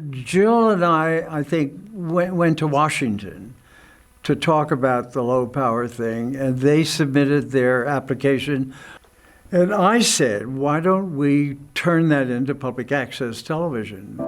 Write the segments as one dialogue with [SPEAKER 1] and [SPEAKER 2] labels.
[SPEAKER 1] Jill and I think, went to Washington to talk about the low power thing, and they submitted their application. And I said, why don't we turn that into public access television?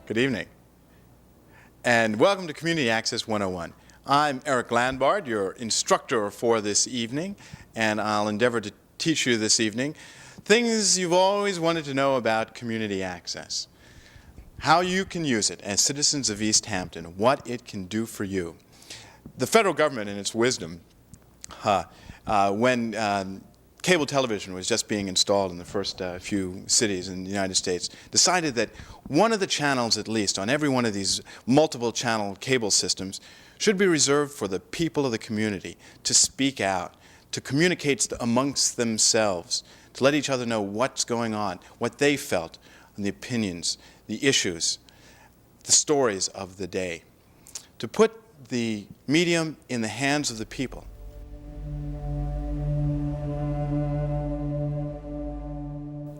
[SPEAKER 2] Good evening, and welcome to Community Access 101. I'm Eric Landbard, your instructor for this evening, and I'll endeavor to teach you this evening things you've always wanted to know about community access. How you can use it as citizens of East Hampton, what it can do for you. The federal government, in its wisdom, when cable television was just being installed in the first few cities in the United States, decided that one of the channels, at least, on every one of these multiple channel cable systems should be reserved for the people of the community to speak out, to communicate amongst themselves, to let each other know what's going on, what they felt, and the opinions, the issues, the stories of the day. To put the medium in the hands of the people.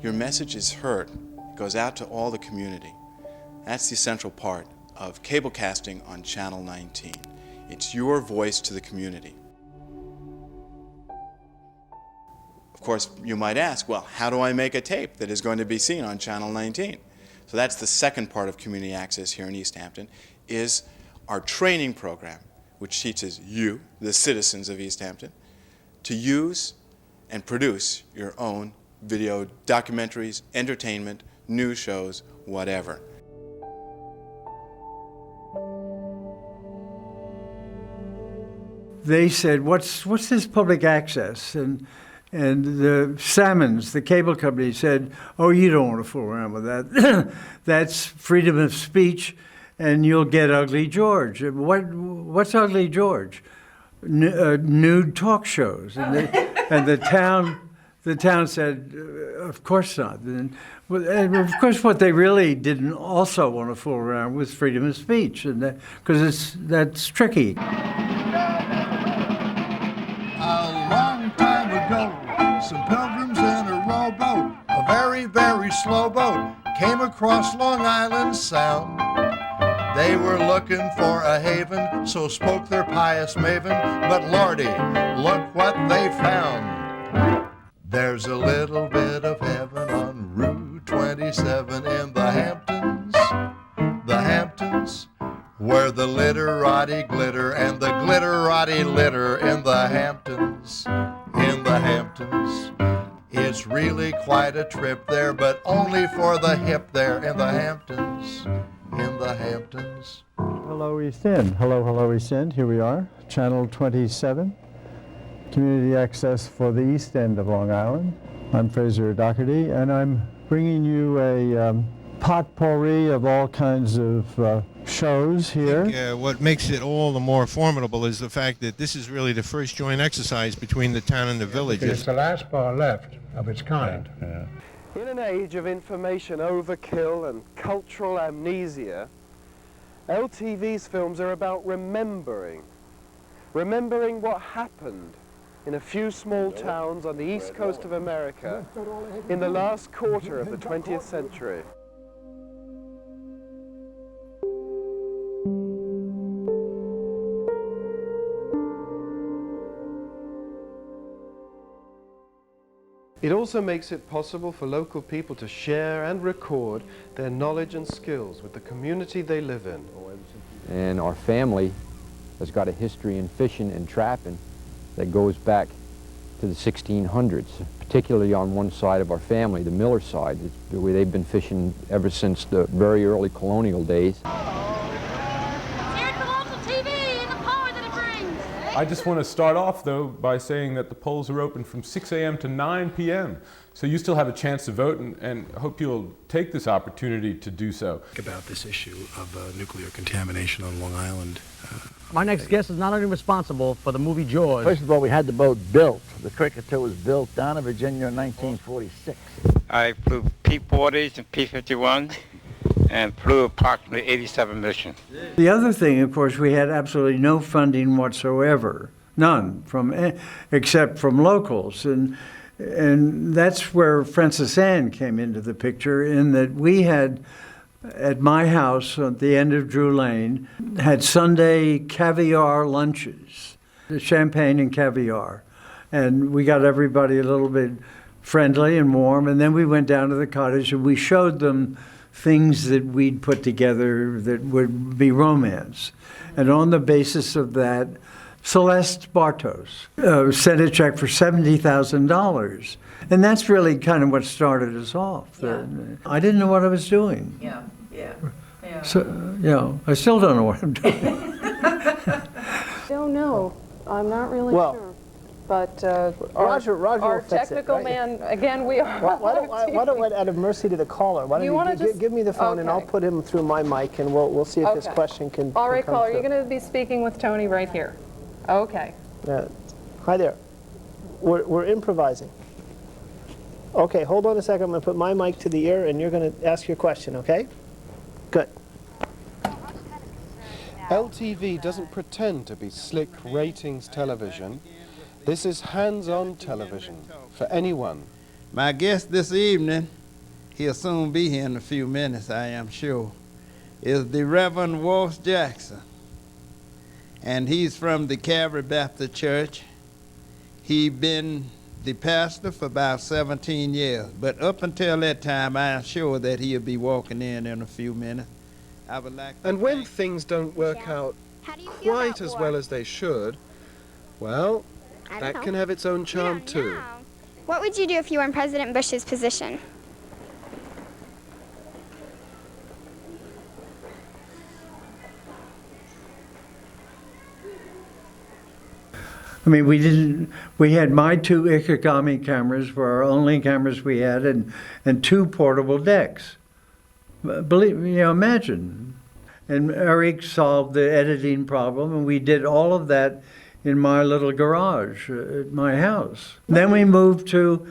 [SPEAKER 2] Your message is heard. It goes out to all the community. That's the essential part of cable casting on Channel 19. It's your voice to the community. Of course, you might ask, well, how do I make a tape that is going to be seen on Channel 19? So that's the second part of community access here in East Hampton, is our training program, which teaches you, the citizens of East Hampton, to use and produce your own video documentaries, entertainment, news shows, whatever.
[SPEAKER 1] They said, what's this public access? And the Salmons, the cable company, said, oh, you don't want to fool around with that. That's freedom of speech, and you'll get Ugly George. What's Ugly George? Nude talk shows. And the town said, of course not. And of course, what they really didn't also want to fool around was freedom of speech, and because that's tricky.
[SPEAKER 3] A long time ago, some pilgrims in a rowboat, a very, very slow boat, came across Long Island Sound. They were looking for a haven, so spoke their pious maven, but Lordy, look what they found. There's a little bit of heaven on Route 27 in the Hamptons, where the literati glitter and the glitterati litter in the Hamptons, It's really quite a trip there, but only for the hip there in the Hamptons,
[SPEAKER 1] Hello, East End. Hello, East End. Here we are, Channel 27. Community access for the East End of Long Island. I'm Frazer Dougherty, and I'm bringing you a potpourri of all kinds of shows here.
[SPEAKER 4] I think, what makes it all the more formidable is the fact that this is really the first joint exercise between the town and the villages.
[SPEAKER 5] It's the last bar left of its kind.
[SPEAKER 6] Yeah.
[SPEAKER 7] In an age of information overkill and cultural amnesia, LTV's films are about remembering what happened in a few small towns on the east coast of America in the last quarter of the 20th century. It also makes it possible for local people to share and record their knowledge and skills with the community they live in.
[SPEAKER 6] And our family has got a history in fishing and trapping that goes back to the 1600s, particularly on one side of our family, the Miller side. They've been fishing ever since the very early colonial days.
[SPEAKER 8] Here at the local TV and the power that it brings. I just want to start off, though, by saying that the polls are open from 6 a.m. to 9 p.m. So you still have a chance to vote, and hope you'll take this opportunity to do so.
[SPEAKER 9] About this issue of nuclear contamination on Long Island.
[SPEAKER 10] My next guest is not only responsible for the movie Jaws.
[SPEAKER 11] First of all, we had the boat built. The Cricketer was built down in Virginia in 1946.
[SPEAKER 12] I flew P-40s and P-51s and flew approximately 87 missions.
[SPEAKER 1] The other thing, of course, we had absolutely no funding whatsoever, none, except from locals. And that's where Francis Ann came into the picture, in that we had, at my house at the end of Drew Lane, had Sunday caviar lunches, champagne and caviar. And we got everybody a little bit friendly and warm, and then we went down to the cottage and we showed them things that we'd put together that would be romance. And on the basis of that, Celeste Bartos sent a check for $70,000. And that's really kind of what started us off.
[SPEAKER 13] Yeah.
[SPEAKER 1] I didn't know what I was doing.
[SPEAKER 13] Yeah.
[SPEAKER 1] So, I still don't know what I'm doing.
[SPEAKER 14] Don't know. I'm not really sure. But
[SPEAKER 11] Roger
[SPEAKER 14] our
[SPEAKER 11] will fix
[SPEAKER 14] technical
[SPEAKER 11] it, right?
[SPEAKER 14] man, again, we are.
[SPEAKER 11] Why don't I, out of mercy to the caller, why don't you give me the phone and I'll put him through my mic and we'll see if his question can
[SPEAKER 14] All right,
[SPEAKER 11] come
[SPEAKER 14] caller,
[SPEAKER 11] through.
[SPEAKER 14] you're going to be speaking with Tony right here. Okay.
[SPEAKER 11] Hi there. We're improvising. Okay, hold on a second. I'm going to put my mic to the ear and you're going to ask your question, okay? Good.
[SPEAKER 7] LTV doesn't pretend to be slick ratings television. This is hands-on television for anyone.
[SPEAKER 15] My guest this evening, he'll soon be here in a few minutes, I am sure, is the Reverend Walsh Jackson. And he's from the Calvary Baptist Church. He's been the pastor for about 17 years. But up until that time, I am sure that he'll be walking in a few minutes. I would like to
[SPEAKER 7] And when things don't work out quite as well as they should, well, that can have its own charm too.
[SPEAKER 16] What would you do if you were in President Bush's position?
[SPEAKER 1] I mean, we had my two Ikegami cameras were our only cameras we had, and two portable decks. Imagine. And Eric solved the editing problem, and we did all of that in my little garage at my house. Then we moved to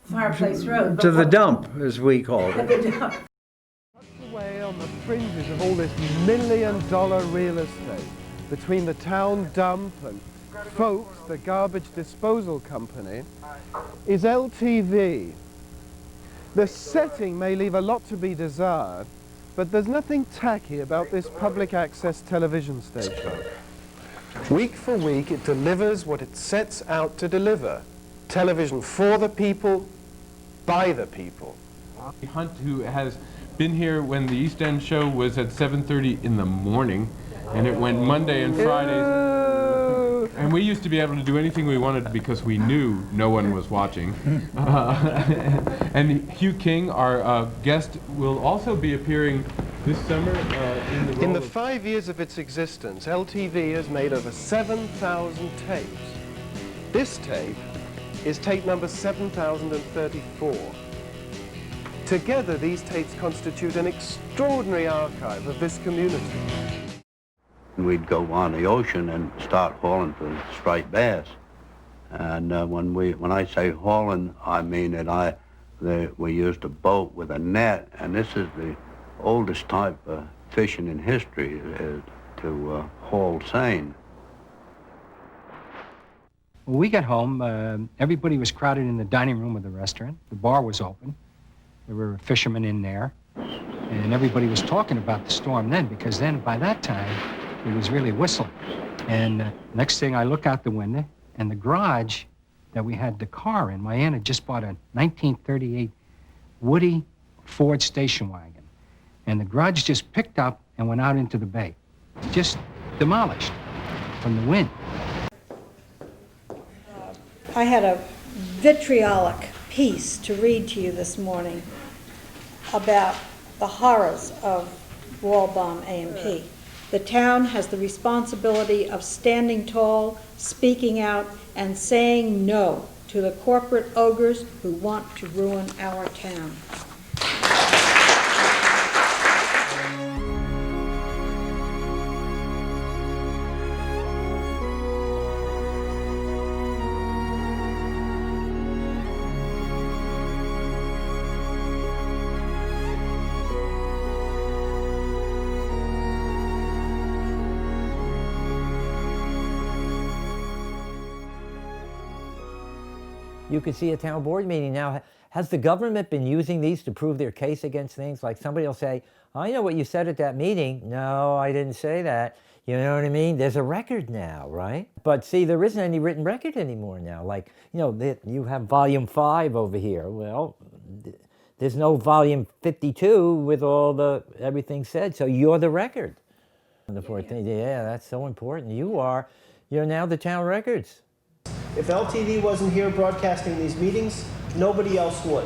[SPEAKER 13] Fireplace Road.
[SPEAKER 1] To the dump, as we called it.
[SPEAKER 7] Tucked away on the fringes of all this million-dollar real estate, between the town dump and Folks, the garbage disposal company, is LTV. The setting may leave a lot to be desired, but there's nothing tacky about this public access television station. Week for week, it delivers what it sets out to deliver. Television for the people, by the people.
[SPEAKER 8] Hunt, who has been here when the East End show was at 7:30 in the morning, and it went Monday and Fridays. And we used to be able to do anything we wanted because we knew no one was watching. And Hugh King, our guest, will also be appearing this summer in the role
[SPEAKER 7] In the 5 years of its existence, LTV has made over 7,000 tapes. This tape is tape number 7,034. Together, these tapes constitute an extraordinary archive of this community.
[SPEAKER 17] We'd go on the ocean and start hauling for striped bass. And when I say hauling, I mean that we used a boat with a net, and this is the oldest type of fishing in history to haul seine.
[SPEAKER 10] When we got home, everybody was crowded in the dining room of the restaurant. The bar was open. There were fishermen in there. And everybody was talking about the storm then, because then, by that time, it was really whistling. And next thing, I look out the window, and the garage that we had the car in, my aunt had just bought a 1938 Woody Ford station wagon. And the garage just picked up and went out into the bay. Just demolished from the wind.
[SPEAKER 13] I had a vitriolic piece to read to you this morning about the horrors of wall bomb A&P. The town has the responsibility of standing tall, speaking out, and saying no to the corporate ogres who want to ruin our town.
[SPEAKER 18] You can see a town board meeting now. Has the government been using these to prove their case against things? Like somebody will say, I know what you said at that meeting. No, I didn't say that. You know what I mean? There's a record now, right? But see, there isn't any written record anymore now. Like, you know, you have volume 5 over here. Well, there's no volume 52 with all the everything said. So you're the record. The 14th, yeah, that's so important. You're now the town records.
[SPEAKER 11] If LTV wasn't here broadcasting these meetings, nobody else would.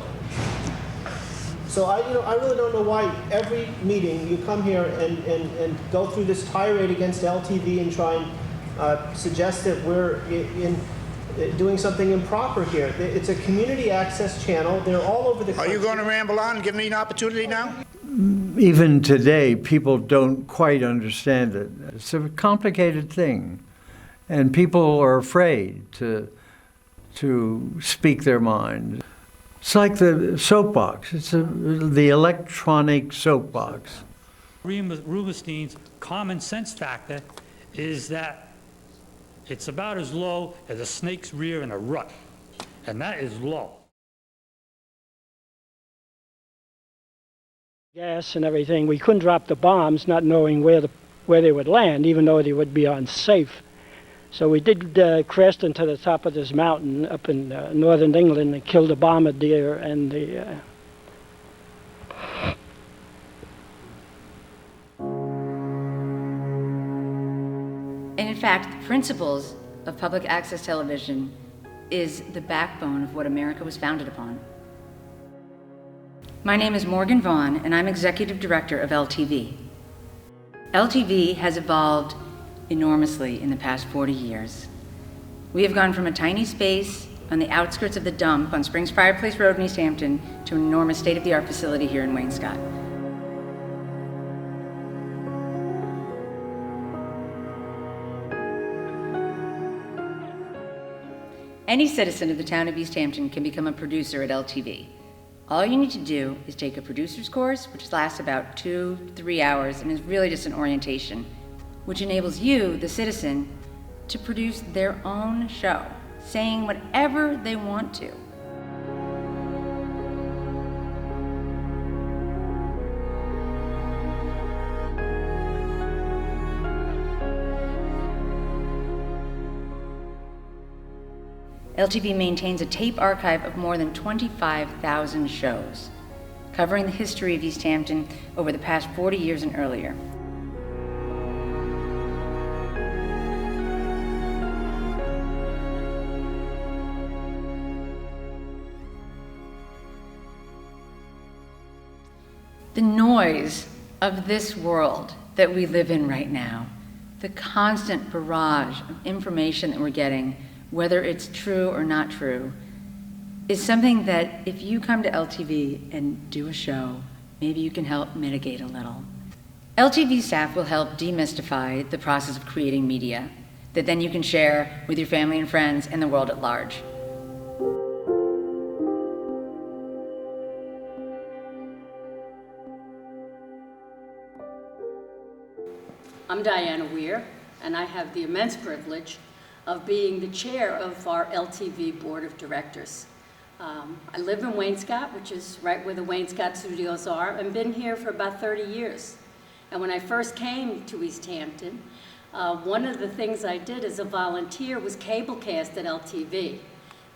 [SPEAKER 11] So I really don't know why every meeting you come here and go through this tirade against LTV and try and suggest that we're doing something improper here. It's a community access channel. They're all over the country.
[SPEAKER 19] Are you going to ramble on and give me an opportunity now?
[SPEAKER 1] Even today, people don't quite understand it. It's a complicated thing. And people are afraid to speak their mind. It's like the soapbox. It's the electronic soapbox.
[SPEAKER 20] Rubinstein's common sense factor is that it's about as low as a snake's rear in a rut, and that is low.
[SPEAKER 21] Gas and everything, we couldn't drop the bombs not knowing where they would land, even though they would be unsafe. So we did crest into the top of this mountain up in northern England and killed a bombardier and the...
[SPEAKER 22] And in fact, the principles of public access television is the backbone of what America was founded upon. My name is Morgan Vaughan, and I'm Executive Director of LTV. LTV has evolved enormously in the past 40 years. We have gone from a tiny space on the outskirts of the dump on Springs Fireplace Road in East Hampton to an enormous state-of-the-art facility here in Wainscott. Any citizen of the town of East Hampton can become a producer at LTV. All you need to do is take a producer's course, which lasts about 2 to 3 hours and is really just an orientation, which enables you, the citizen, to produce their own show, saying whatever they want to. LTV maintains a tape archive of more than 25,000 shows, covering the history of East Hampton over the past 40 years and earlier. The noise of this world that we live in right now, the constant barrage of information that we're getting, whether it's true or not true, is something that if you come to LTV and do a show, maybe you can help mitigate a little. LTV staff will help demystify the process of creating media that then you can share with your family and friends and the world at large.
[SPEAKER 23] I'm Diana Weir, and I have the immense privilege of being the chair of our LTV Board of Directors. I live in Wainscott, which is right where the Wainscott studios are, and been here for about 30 years. And when I first came to East Hampton, one of the things I did as a volunteer was cablecast at LTV.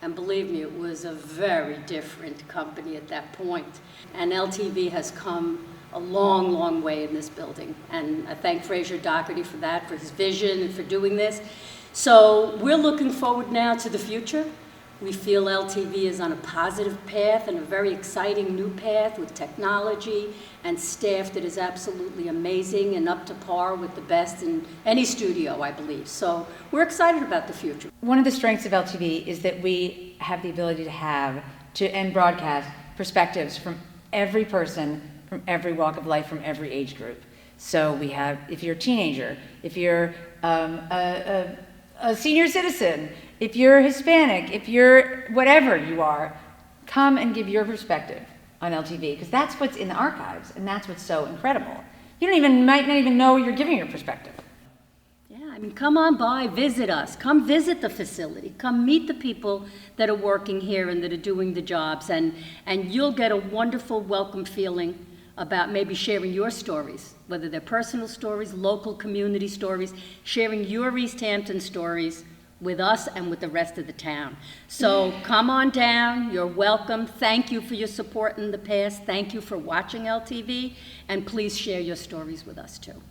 [SPEAKER 23] And believe me, it was a very different company at that point. And LTV has come a long, long way in this building. And I thank Frazer Dougherty for that, for his vision and for doing this. So we're looking forward now to the future. We feel LTV is on a positive path and a very exciting new path with technology and staff that is absolutely amazing and up to par with the best in any studio, I believe. So we're excited about the future.
[SPEAKER 22] One of the strengths of LTV is that we have the ability and broadcast perspectives from every person, from every walk of life, from every age group. So we have, if you're a teenager, if you're a senior citizen, if you're Hispanic, if you're whatever you are, come and give your perspective on LTV, because that's what's in the archives, and that's what's so incredible. You might not even know you're giving your perspective.
[SPEAKER 23] Yeah, I mean, come on by, visit us, come visit the facility, come meet the people that are working here and that are doing the jobs, and you'll get a wonderful welcome feeling about maybe sharing your stories, whether they're personal stories, local community stories, sharing your East Hampton stories with us and with the rest of the town. So come on down, you're welcome. Thank you for your support in the past. Thank you for watching LTV, and please share your stories with us too.